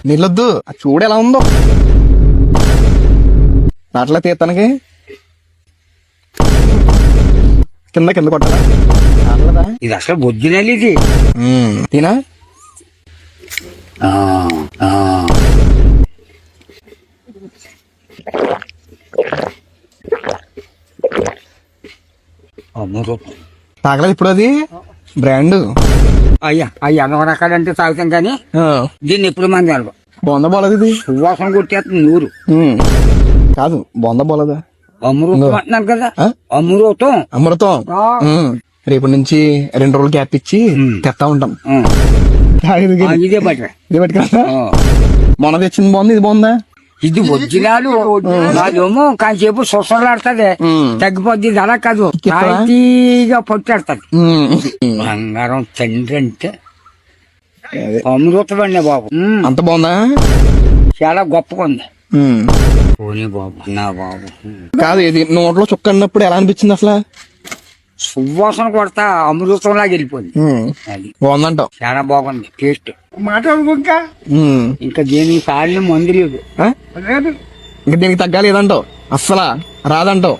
నీళ్ళొద్దు, చూడు ఎలా ఉందో నాట్లా తీస్తానికి. కింద కింద కొట్టాలా? ఇది అసలు బొద్దునేది ఇది. తినా తాగలేదు ఇప్పుడు అది బ్రాండ్. అయ్యా అయ్యా ఎన్నో రకాలంటే తాగుతాం కానీ దీన్ని ఎప్పుడు మంది అలవా. బొంద బోలదు ఇది, సువాసన కొట్టేస్తుంది నూరు. కాదు బొంద బోలదా? అమృతం అంటున్నాను కదా, అమృతం. అమృతం. రేపటి నుంచి 2 రోజులు గ్యాప్ ఇచ్చి తెస్తా ఉంటాం. ఇదే బట్ట ఇది పట్టుకురా. మొన్న తెచ్చింది బాగుంది, ఇది బాగుందా? ఇది ఒరిజినాలు. అదేమో కాసేపు సొసలాడుతుంది, తగ్గిపోద్ది. ధర కాదు, తాయితీగా పొట్టాడుతుంది. బంగారం తండ్రి అంటే అమృతం అండి బాబు. అంత బాగుందా? చాలా గొప్పగా ఉంది. పోనీ బాబు నా బాబు. కాదు ఇది నోట్లో చుక్క అన్నప్పుడు ఎలా అనిపించింది అసలు? సువాసన కొడతా అమృతం లాగా వెళ్ళిపోయింది. అది బాగుందంటావు? చాలా బాగుంది టేస్ట్. ఇంకా దేనికి సార్లు మందు లేదు, ఇంకా దీనికి తగ్గాలి ఏదంటావు? అస్సలా రాదంటావు?